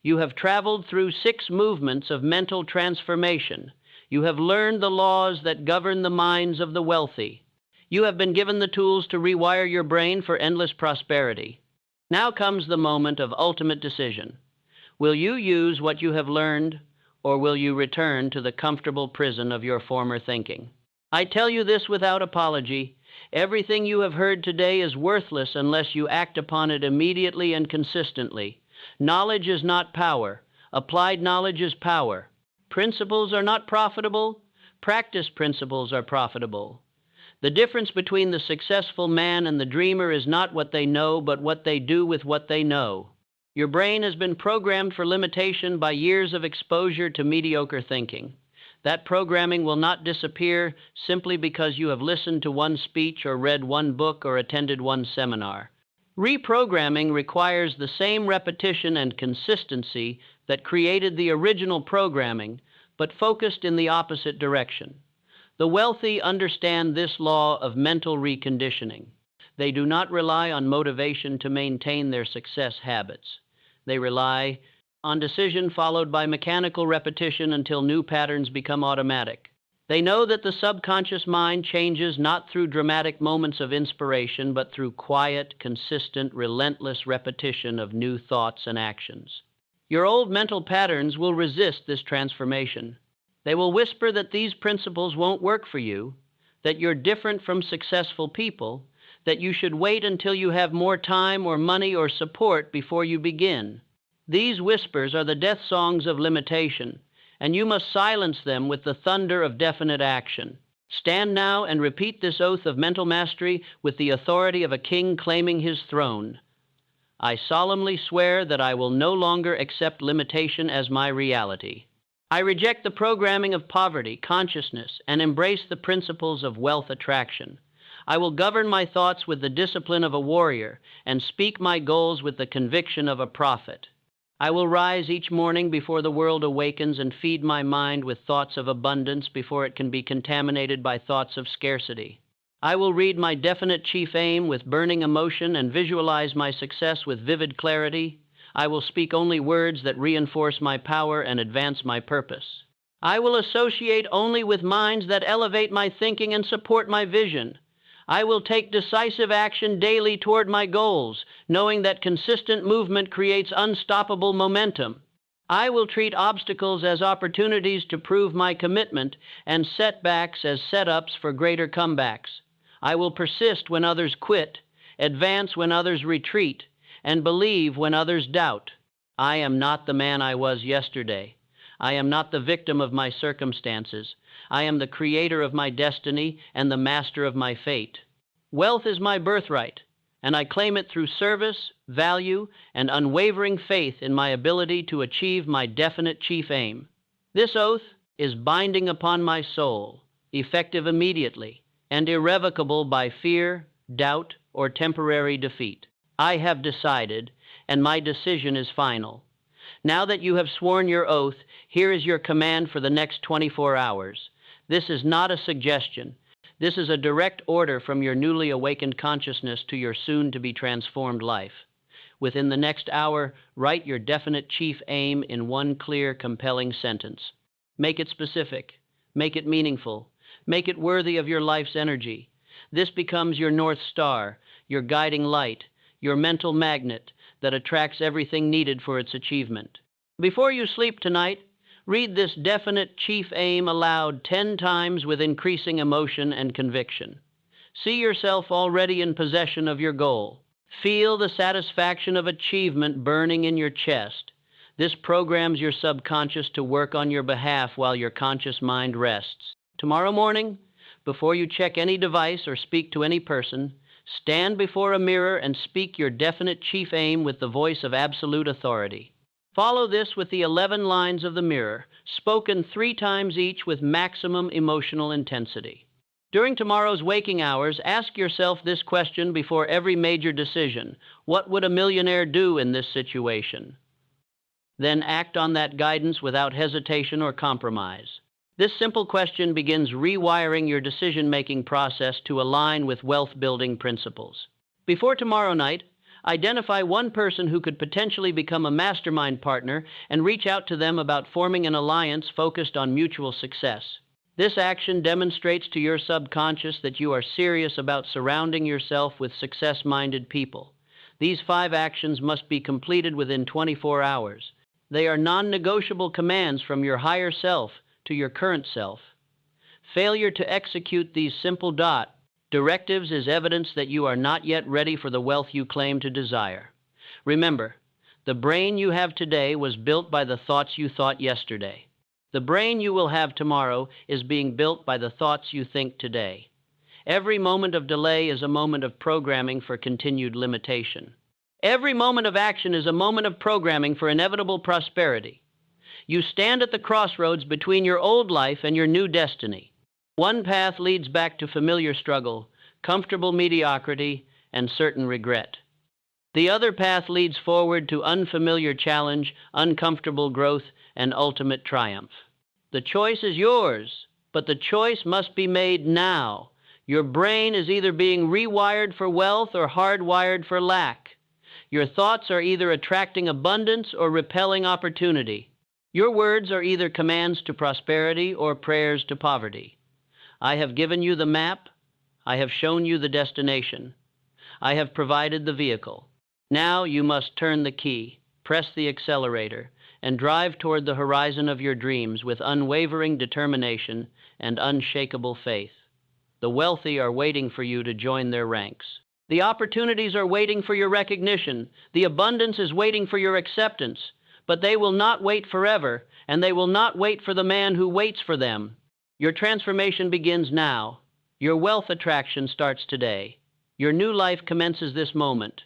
Speaker 1: You have traveled through 6 movements of mental transformation. You have learned the laws that govern the minds of the wealthy. You have been given the tools to rewire your brain for endless prosperity. Now comes the moment of ultimate decision. Will you use what you have learned, or will you return to the comfortable prison of your former thinking? I tell you this without apology. Everything you have heard today is worthless unless you act upon it immediately and consistently. Knowledge is not power. Applied knowledge is power. Principles are not profitable. Practice principles are profitable. The difference between the successful man and the dreamer is not what they know, but what they do with what they know. Your brain has been programmed for limitation by years of exposure to mediocre thinking. That programming will not disappear simply because you have listened to one speech or read one book or attended one seminar. Reprogramming requires the same repetition and consistency that created the original programming, but focused in the opposite direction. The wealthy understand this law of mental reconditioning. They do not rely on motivation to maintain their success habits. They rely on decision followed by mechanical repetition until new patterns become automatic. They know that the subconscious mind changes not through dramatic moments of inspiration, but through quiet, consistent, relentless repetition of new thoughts and actions. Your old mental patterns will resist this transformation. They will whisper that these principles won't work for you, that you're different from successful people, that you should wait until you have more time or money or support before you begin. These whispers are the death songs of limitation, and you must silence them with the thunder of definite action. Stand now and repeat this oath of mental mastery with the authority of a king claiming his throne. I solemnly swear that I will no longer accept limitation as my reality. I reject the programming of poverty, consciousness, and embrace the principles of wealth attraction. I will govern my thoughts with the discipline of a warrior and speak my goals with the conviction of a prophet. I will rise each morning before the world awakens and feed my mind with thoughts of abundance before it can be contaminated by thoughts of scarcity. I will read my definite chief aim with burning emotion and visualize my success with vivid clarity. I will speak only words that reinforce my power and advance my purpose. I will associate only with minds that elevate my thinking and support my vision. I will take decisive action daily toward my goals, knowing that consistent movement creates unstoppable momentum. I will treat obstacles as opportunities to prove my commitment and setbacks as setups for greater comebacks. I will persist when others quit, advance when others retreat, and believe when others doubt. I am not the man I was yesterday. I am not the victim of my circumstances. I am the creator of my destiny and the master of my fate. Wealth is my birthright, and I claim it through service, value, and unwavering faith in my ability to achieve my definite chief aim. This oath is binding upon my soul, effective immediately, and irrevocable by fear, doubt, or temporary defeat. I have decided, and my decision is final. Now that you have sworn your oath, here is your command for the next 24 hours. This is not a suggestion. This is a direct order from your newly awakened consciousness to your soon-to-be transformed life. Within the next hour, write your definite chief aim in one clear, compelling sentence. Make it specific. Make it meaningful. Make it worthy of your life's energy. This becomes your North Star, your guiding light, your mental magnet that attracts everything needed for its achievement. Before you sleep tonight, read this definite chief aim aloud 10 times with increasing emotion and conviction. See yourself already in possession of your goal. Feel the satisfaction of achievement burning in your chest. This programs your subconscious to work on your behalf while your conscious mind rests. Tomorrow morning, before you check any device or speak to any person, stand before a mirror and speak your definite chief aim with the voice of absolute authority. Follow this with the 11 lines of the mirror, spoken 3 times each with maximum emotional intensity. During tomorrow's waking hours, ask yourself this question before every major decision. What would a millionaire do in this situation? Then act on that guidance without hesitation or compromise. This simple question begins rewiring your decision-making process to align with wealth-building principles. Before tomorrow night, identify one person who could potentially become a mastermind partner and reach out to them about forming an alliance focused on mutual success. This action demonstrates to your subconscious that you are serious about surrounding yourself with success-minded people. These 5 actions must be completed within 24 hours. They are non-negotiable commands from your higher self to your current self. Failure to execute these simple directives is evidence that you are not yet ready for the wealth you claim to desire. Remember, the brain you have today was built by the thoughts you thought yesterday. The brain you will have tomorrow is being built by the thoughts you think today. Every moment of delay is a moment of programming for continued limitation. Every moment of action is a moment of programming for inevitable prosperity. You stand at the crossroads between your old life and your new destiny. One path leads back to familiar struggle, comfortable mediocrity, and certain regret. The other path leads forward to unfamiliar challenge, uncomfortable growth, and ultimate triumph. The choice is yours, but the choice must be made now. Your brain is either being rewired for wealth or hardwired for lack. Your thoughts are either attracting abundance or repelling opportunity. Your words are either commands to prosperity or prayers to poverty. I have given you the map. I have shown you the destination. I have provided the vehicle. Now you must turn the key, press the accelerator, and drive toward the horizon of your dreams with unwavering determination and unshakable faith. The wealthy are waiting for you to join their ranks. The opportunities are waiting for your recognition. The abundance is waiting for your acceptance. But they will not wait forever, and they will not wait for the man who waits for them. Your transformation begins now. Your wealth attraction starts today. Your new life commences this moment.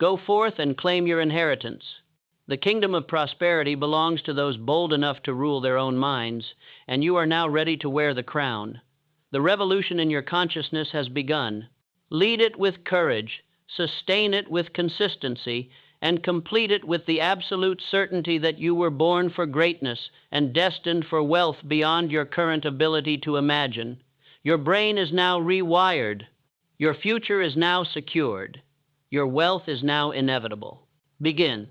Speaker 1: Go forth and claim your inheritance. The kingdom of prosperity belongs to those bold enough to rule their own minds, and you are now ready to wear the crown. The revolution in your consciousness has begun. Lead it with courage, sustain it with consistency, and complete it with the absolute certainty that you were born for greatness and destined for wealth beyond your current ability to imagine. Your brain is now rewired. Your future is now secured. Your wealth is now inevitable. Begin.